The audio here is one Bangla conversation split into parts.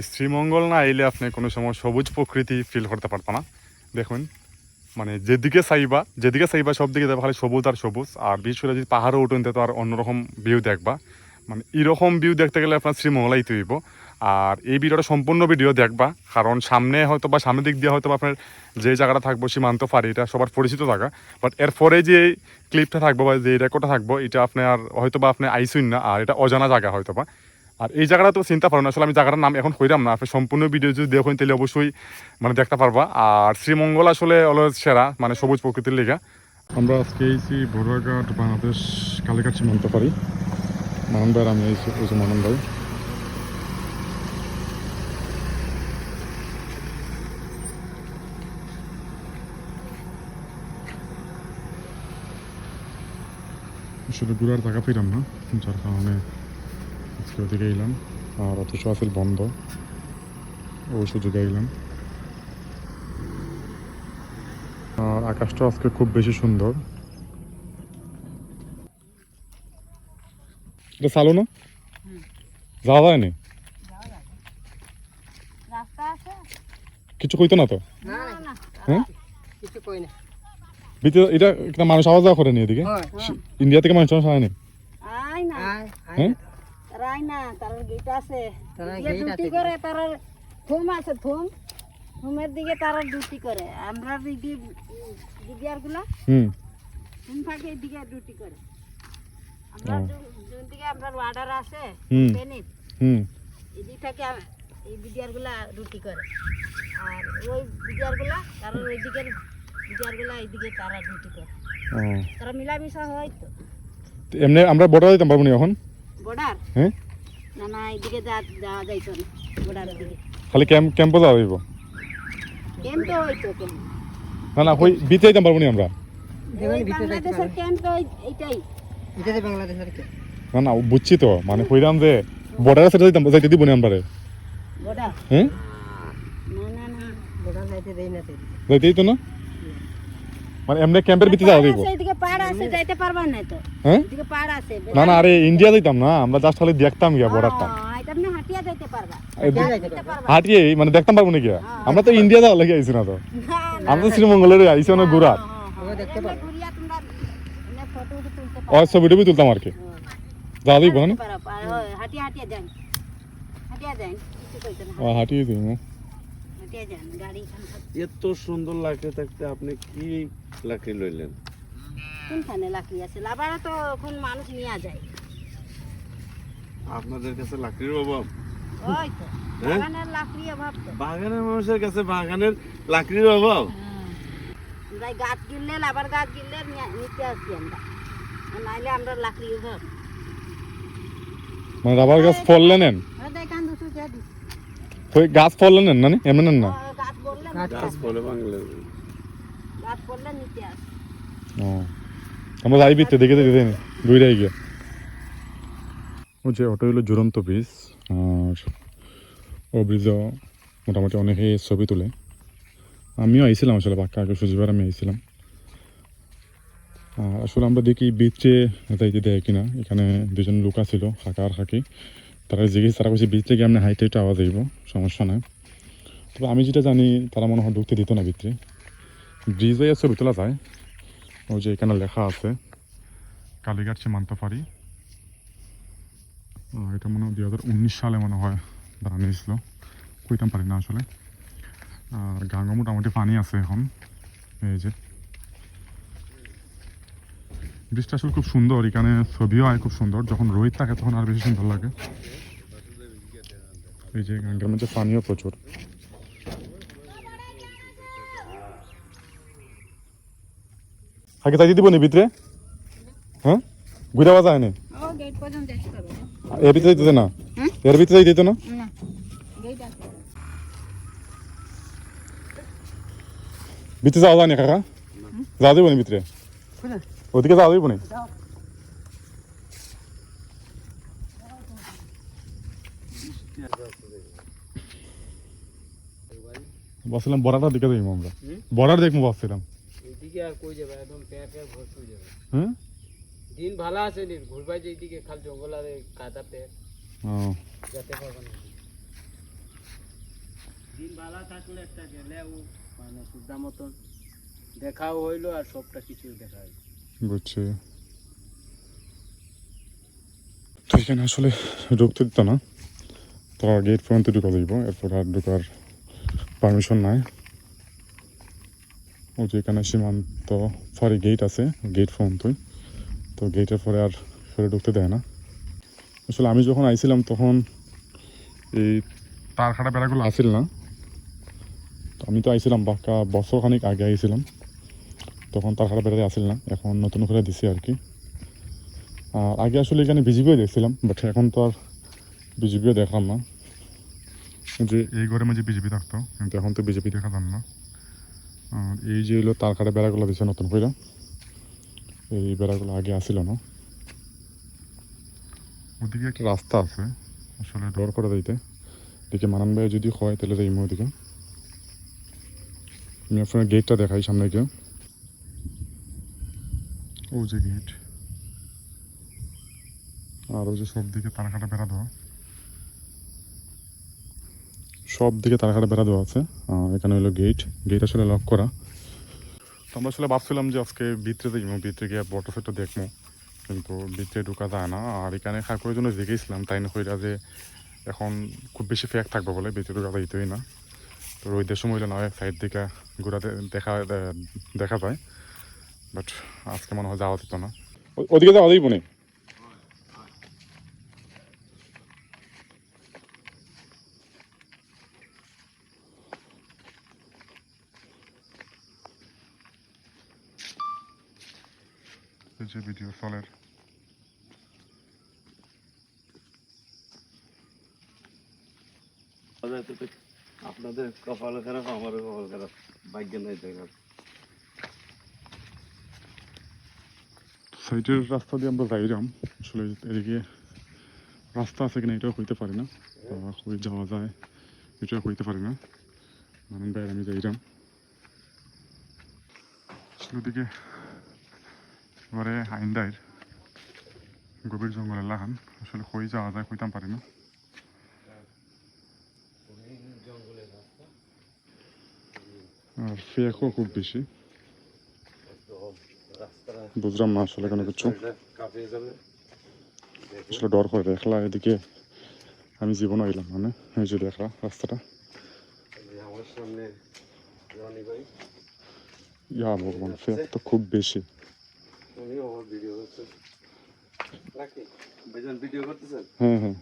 শ্রীমঙ্গল না এলে আপনি কোনো সময় সবুজ প্রকৃতি ফিল করতে পারতো না। দেখুন মানে যেদিকে চাইবা সব দিকে দেখবা খালি সবুজ আর সবুজ। আর বিশেষ করে যদি পাহাড়ে উঠুন তো আর অন্যরকম ভিউ দেখবা। মানে এরকম ভিউ দেখতে গেলে আপনার শ্রীমঙ্গলাই তৈব। আর এই ভিডিওটা সম্পূর্ণ ভিডিও দেখবা, কারণ সামনে হয়তো বা সামনের দিক দিয়ে হয়তো আপনার যে জায়গাটা থাকবো সীমান্ত ফাঁড়ি, এটা সবার পরিচিত জায়গা। বাট এরপরে যে ক্লিপটা থাকবো বা যে রেকর্ডটা থাকবো এটা আপনি আর হয়তো বা আপনি আইসুন না, আর এটা অজানা জায়গা হয়তো বা। আর এই জায়গাটা তো চিন্তা পারো না, আসলে আমি জায়গাটার নাম এখন কইরাম না। আপনি সম্পূর্ণ ভিডিও যদি দেখুন তাহলে অবশ্যই মানে দেখতে পারবা। আর শ্রীমঙ্গল আসলে অলওয়েজ সেরা মানে সবুজ প্রকৃতির লেগা। আমরা আজকে এইছি বড়ুয়াঘাট বাংলাদেশ কালীঘাট সীমান্ত পারি। মানন ভাই আমি এইছি, ওই যে মানন ভাই। আসলে ঘুরার জায়গা পেলাম না, যার কারণে আজকে ওদিকে এলাম। আর অথচ আসল বন্ধ, ওই সুযোগে এলাম। আর আকাশটা আজকে খুব বেশি সুন্দর। এটা চালু না, যাওয়া যায় না, কিছু কইতো না তো। হ্যাঁ এটা একটা মানুষ আওয়াজ যাওয়া করেনি এদিকে, ইন্ডিয়া থেকে মানুষ আসেনি। হ্যাঁ থুমের দিকে তারা ডিউটি করে, আমরা দিদিয়ার গুলা থুম থাকে এদিকে ডিউটি করে। আমরা দিকে আমরা ওয়ার্ডার আছে পেনিট এদিক থেকে এই দিদিয়ার গুলা ডিউটি করে। আর ওই দিদিয়ার গুলা তারা ওই দিকের দিদিয়ার গুলা এইদিকে তারা ডিউটি করে। তারা মিলামিশা হয় তো। এমনি আমরা বর্ডার দিতাম পারবো না এখন। বর্ডার হ্যাঁ না না এইদিকে যাওয়া যাইতো না, বর্ডারের দিকে খালি ক্যাম্পে যাওয়া যাইব। ক্যাম্প তো হইতো ক্যাম্প না না ওই বিতে যাইতাম পারবো না আমরা। বাংলাদেশের ক্যাম্প তো এইটাই, এটাতে বাংলাদেশের ক্যাম্প। না না বুঝছি তো, মানে কইরাম যে বর্ডারে সেটা যাইতে দিব না আমরা। বর্ডার হ্যাঁ না না বর্ডার যাইতে দেই না, যাইতেই তো না, মানে এমনি ক্যাম্পের ভিতরে যাওয়া যাইব। এইদিকে পাড় আছে, যাইতে পারবা না তো। হ্যাঁ এদিকে পাড় আছে। না না আরে ইন্ডিয়া যাইতাম না আমরা, জাস্ট খালি দেখতাম গিয়া বর্ডারটা। এটা আপনি হাটিয়া যাইতে পারবা, হাঁটিয়ে মানে দেখতাম পারবো না গিয়া। আমরা তো ইন্ডিয়া যাওয়া লেগে আইছি না তো, আমরা তো শ্রীমঙ্গলের আইছি না ঘুরা। দেখতে পারবা ঘুরিয়া তোমরা এনে ফটো তুলতে ওই ছবি টবি তুলতাম আর কি, যাওয়া যাইব না। হাটিয়া হাটিয়া যান, হাটিয়া যান, কিছু কইতো না। হাঁটিয়ে দিই হাটিয়া যান, গাড়ি এত সুন্দর লাগতে থাকতে আপনি কি লাকড়ি লইলেন? কোনখানে লাকড়ি আছে? লাবারা তো এখন মানুষ নিয়ে যায়। আপনাদের কাছে লাকড়ির অভাব? ওই তো বাগানের লাকড়ি অভাব তো। বাগানের মানুষের কাছে বাগানের লাকড়ির অভাব? যাই গাছ গিললে, লাবার গাছ গিললে নিতে আসি আমরা, নাইলে আমরা লাকড়ি অভাব। মানে রাবার গাছ ফললে নেন, দেখান দুশো কে দিস ওই গাছ ফললে নেন না এমনি নেন না। গাছ বললে গাছ বলে বাংলা গাছ বললে নিতে আস। আমরা যাই বিতে দেখে দেখে দেন ঘুরে গিয়া। ও যে অটো হলো ঝুলন্ত ব্রিজ, আর ও ব্রিজও মোটামুটি অনেকেই ছবি তোলে। আমিও আইছিলাম আসলে পাক্কা আগে সুযোগবার আমি আইছিলাম। আর আসলে আমরা দেখি বিচে যাইতে দেয় কিনা, এখানে দুজন লোক ছিল কাকা আর কাকি, তারা জিজ্ঞেস তারা বলছে বিচে গিয়ে আপনি হাইটে একটু আওয়াজ যাইব, সমস্যা নাই। তবে আমি যেটা জানি তারা মনে হয় ঢুকতে দিত না ভিতরে। ব্রিজ হয়ে ছবি তোলা যায়, ওই যে এখানে লেখা আছে কালীঘাট সীমান্ত ফাঁড়ি। এটা মনে হয় 2019 সালে মনে হয় বানানো হয়েছিল, কইতাম পারি না আসলে। আর গাঙ্গো মোটামুটি পানি আছে এখন। এই যে ব্রিজটা আসলে খুব সুন্দর, এখানে ছবিও হয় খুব সুন্দর, যখন রোহিত থাকে তখন আর বেশি সুন্দর লাগে। এই যে গাঙ্গের মধ্যে পানিও প্রচুর। আগে তাই দিব নি ভিতরে? হ্যাঁ ঘুরে যাওয়া যায় না, এর ভিতরে দিতে না, এর ভিতরে দিত না। ভিতরে যাওয়া যায় না কাকা, যাওয়া যাবো না ভিতরে, ওদিকে যাওয়া যাবো না। বলছিলাম বর্ডারটার দিকে যাইবো আমরা, বর্ডার দেখবো ভাবছিলাম। এইদিকে আর কই যাবে, একদম পেট ভর্তি হয়ে যাবে। হ্যাঁ দিন ভালো আছে নি, ঘুরবাই যে এইদিকে খালি জঙ্গল আর কাদা পেট, যেতে পারবে না। দিন ভালো থাকলে একটা গেলেও মানে সুদ্ধা মতন দেখাও হইলো আর সবটা কিছু দেখা হইলো। বুঝছি। তো এখানে আসলে ঢুকতে দিত না, তারা গেট পর্যন্ত ঢুকা দিব, এরপর আর ঢুকার পারমিশন নাই। ও যে এখানে সীমান্ত ফাঁড়ি গেট আছে, গেট পর্যন্তই, তো গেটের পরে আর ফেরে ঢুকতে দেয় না। আসলে আমি যখন আইছিলাম তখন এই তার খাটা বেড়াগুলো আসিল না, তো আমি তো আইছিলাম বাক্কা বছরখানিক আগে আইছিলাম, তখন তার খাটা বেড়াতে আসিল না, এখন নতুন করে দিছি আর কি। আর আগে আসলে এখানে বিজিবিও দেখছিলাম, বাট এখন তো আর বিজিবিও দেখলাম না, যে এই ঘরের মাঝে বিজেপি থাকতো, কিন্তু এখন তো বিজেপি দেখা যান না। আর এই যে হলো তার কাটা বেড়াগুলো দিচ্ছে নতুন করে, এই বেড়াগুলো আগে আসিল না। ওদিকে একটা রাস্তা আছে, আসলে ডর করে দিতে দেখে মানান ভাই যদি হয় তাহলে যাইমো ওদিকে। আমি আপনার গেটটা দেখাই সামনে গিয়ে, ও যে গেট, আর ওই যে সব দিকে তার কাটা বেড়া দেওয়া, সব দিকে তার কাটা বেড়া দেওয়া আছে। আর এখানে হলো গেট, গেট আসলে লক করা। তো আমরা আসলে ভাবছিলাম যে আজকে ভিতরে দেখবো, ভিতরে গিয়ে বটো সেটটা দেখবো, কিন্তু ভিতরে ঢোকা যায় না। আর এখানে খাকুরের জন্য জিগেছিলাম, তাই না কইরা যে এখন খুব বেশি ফ্যাক থাকবে বলে ভিতরে ঢোকা যাইতেই না। তো রোদের সময় হইলে না হয় সাইড দিকে ঘোরাতে দেখা যায়, বাট আজকে মনে হয় যাওয়া যেত না। ওদিকে যাওয়া যাইব না। যে ভিডিও চলের আপনাদের কপালে খারাপ, আমারও কপাল খারাপ, ভাগ্য নাই দেখার। সাইডের রাস্তা দিয়ে আমরা যাইলাম, আসলে এদিকে রাস্তা আছে কিনা এটাও হইতে পারি না, কই যাওয়া যায় এটাও হইতে পারি না। মানন ভাই আমি যাইলাম আসলে ওদিকে, এবারে আইন্দার গভীর জঙ্গলের লাগান, আসলে কই যাওয়া যায় কইতাম পারি না। আর ফেকও খুব বেশি, বুঝলাম না আসলে কোনো কিছু, আসলে ডর করে দেখলা এদিকে আমি জীবন আইলাম, মানে এই যে দেখলা রাস্তাটা, আমার সামনে রনি ভাই, ইয়া ভগবান ফেক তো খুব বেশি। উনিও আমার ভিডিও করছেন নাকি? ভাইজান ভিডিও করতেছেন? হ্যাঁ হ্যাঁ,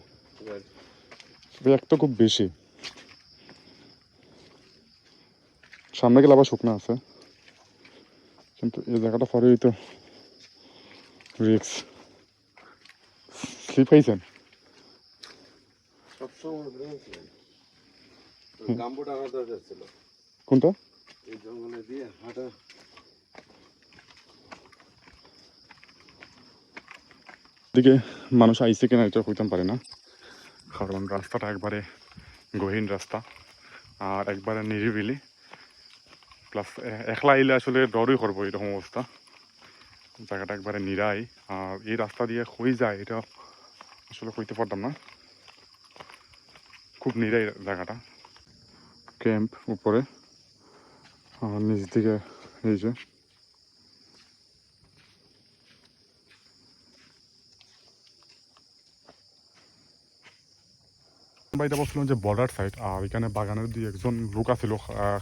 ফেক তো খুব বেশি। সামনে গেলে আবার শুকনো আছে, কিন্তু এই জায়গাটা পরেই তো রিক্স। স্লিপ হয়েছেন? সবসময় গাম্বুট আনার দরকার ছিল, কোনটা? এই জঙ্গলে দিয়ে হাঁটা। দিকে মানুষ আইসে কিনা এটা কইতাম পারি না, কারণ রাস্তাটা একবারে গহীন রাস্তা আর একবারে নিরিবিলি, প্লাস একলা আইলে আসলে ডরই করবো এরকম অবস্থা। জায়গাটা একবারে নিরাই, আর এই রাস্তা দিয়ে হয়ে যায় এটা আসলে কইতে পারতাম না, খুব নিরাই জায়গাটা। ক্যাম্প উপরে আর নিচ দিকে এই যে বাড়িটা বলছিলাম যে বর্ডার সাইড, আর এখানে বাগানের দুই একজন লোক আছিল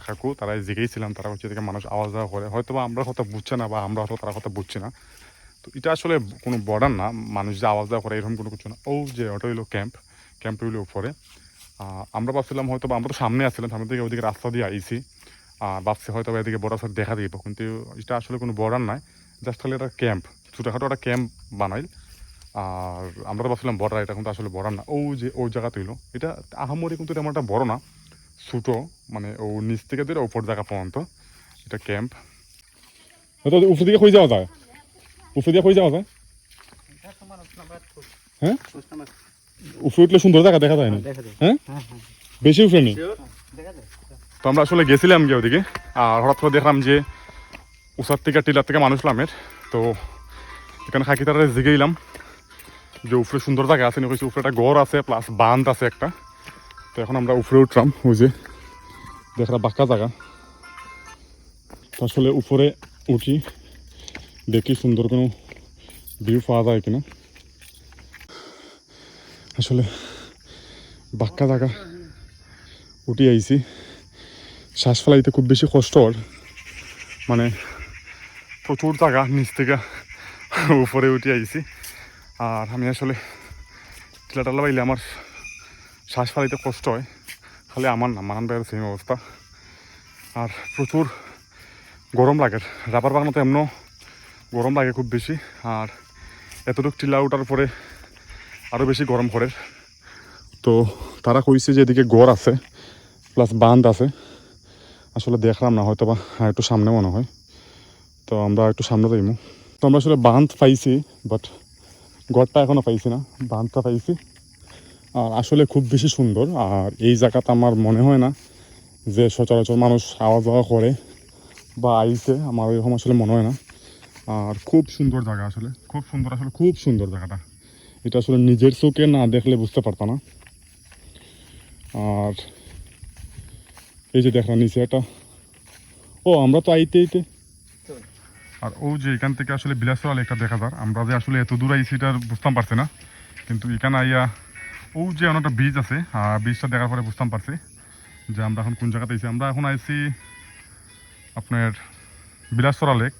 কাকু, তারাই জিগেইছিলাম, তারা হচ্ছে এদিকে মানুষ আওয়াজ যাওয়া করে, হয়তো বা আমরা কথা বুঝছে না বা আমরা হয়তো তারা কথা বুঝছি না। তো এটা আসলে কোনো বর্ডার না, মানুষ যে আওয়াজ দেওয়া করে এরকম কোনো কিছু না। ও যে ওটা হইলো ক্যাম্প হইলো উপরে। আমরা ভাবছিলাম হয়তো বা আমরা তো সামনে আসছিলাম, সামনে থেকে ওইদিকে রাস্তা দিয়ে আইছি, ভাবছি হয়তো বা এদিকে বর্ডার সাইড দেখা দিব, কিন্তু এটা আসলে কোনো বর্ডার নাই, জাস্ট খালি একটা ক্যাম্প, ছোটোখাটো একটা ক্যাম্প বানাইল। আর আমরা তো ভাবছিলাম বর্ডার, এটা কিন্তু আসলে বর্ডার না। ও যে ওই জায়গাতে হইলো এটা আহামরি, কিন্তু তেমন একটা বড় না, ছোটো, মানে ও নিচ থেকে ধরে উপর জায়গা পর্যন্ত এটা ক্যাম্প। হয়তো উপর দিকে হয়ে যাওয়া যায়, উপর দিয়ে হয়ে যাওয়া যায়। হ্যাঁ, উপরে উঠলে সুন্দর জায়গা দেখা যায় না। হ্যাঁ, বেশি উপরে নেই। তো আমরা আসলে গেছিলাম গিয়ে ওদিকে, আর হঠাৎ করে দেখলাম যে উষার থেকে টিলার থেকে মানুষ নামের, তো এখানে খাকি তারা জিগেইলাম যে উপরে সুন্দর জায়গা আছে, উপরে একটা ঘর আছে প্লাস বাঁধ আছে একটা। তো এখন আমরা উপরে উঠলাম, ওই যে দেখা বাঁকা জায়গা। তো আসলে উপরে উঠি, দেখি সুন্দর কোনো ভিউ পাওয়া যায় কিনা। আসলে বাঁকা জায়গা উঠি আইছি, শ্বাস ফেলাইতে খুব বেশি কষ্ট হয়, মানে প্রচুর জায়গা নিচ থেকে উপরে উঠে আইছি। আর আমি আসলে টিলা বাইলে আমার শ্বাস ফেলাইতে কষ্ট হয়, খালি আমার না, মানান ভাইয়ের সেম অবস্থা। আর প্রচুর গরম লাগে, রাবার বাগানোতে এমনও গরম লাগে খুব বেশি। আর এতটুকু টিলা ওঠার পরে আরও বেশি গরম করে। তো তারা কইছে যে এদিকে গড় আছে প্লাস বাঁধ আছে, আসলে দেখলাম না, হয়তো বা একটু সামনে মনে হয়। তো আমরা একটু সামনে যাইমু। তো আমরা আসলে বাঁধ পাইছি, বাট গড়টা এখনও পাইছি না, বাঁধটা পাইছি। আর আসলে খুব বেশি সুন্দর। আর এই জায়গাটা আমার মনে হয় না যে সচরাচর মানুষ আওয়া যাওয়া করে বা আইছে, আমার এরকম আসলে মনে হয় না। আর খুব সুন্দর জায়গা, আসলে খুব সুন্দর, আসলে খুব সুন্দর জায়গাটা। এটা আসলে নিজের চোখে না দেখলে বুঝতে পারতাম না। আর এই যে দেখা নিচে একটা, ও আমরা তো আইতে আইতে, আর ও যে এখান থেকে আসলে বিলাসরা লেকটা দেখা যায়। আমরা যে আসলে এত দূর আইছি এটা বুঝতাম পারছি না, কিন্তু এখানে আইয়া ও যে অনেকটা ব্রিজ আছে, আর ব্রিজটা দেখার পরে বুঝতাম পারছি যে আমরা এখন কোন জায়গাতে আইছি। আমরা এখন আইছি আপনার বিলাসরা লেক।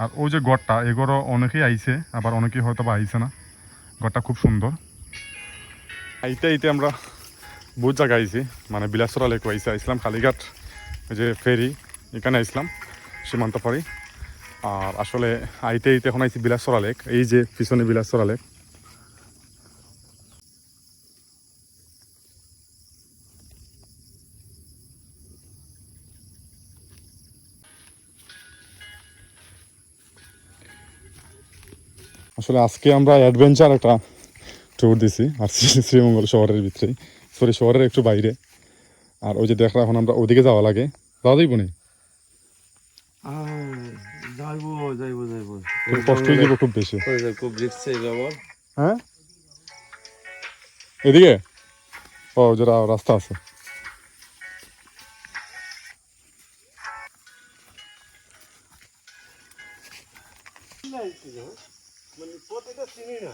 আর ওই যে গড়টা, এগড়ও অনেকেই আইছে, আবার অনেকেই হয়তো বা আইছে না। গড়টা খুব সুন্দর। আইতে আইতে আমরা বহুত জায়গা আইছি, মানে বিলাসরা লেক আইসা আইসলাম, কালীঘাট যে ফেরি এখানে আইসলাম সীমান্ত পাড়ি। আর আসলে আইতে আইতে এখন আইছি বিলাসরা লেক, এই যে পিছনে বিলাসরা লেক। আসলে আজকে আমরা অ্যাডভেঞ্চার একটা ট্যুর দিছি, আর শ্রীমঙ্গল শহরের ভিতরেই, সরি শহরের একটু বাইরে। আর ওই যে দেখরা এখন আমরা ওদিকে যাওয়া লাগে, যাওয়া যাইব না? যাইবো যাইবো যাইবো, কষ্ট হয়ে যাবো খুব বেশি। খুব রিস্ক যাবো। হ্যাঁ এদিকে, ও যেটা রাস্তা আছে। মানে পথ এটা চিনি না।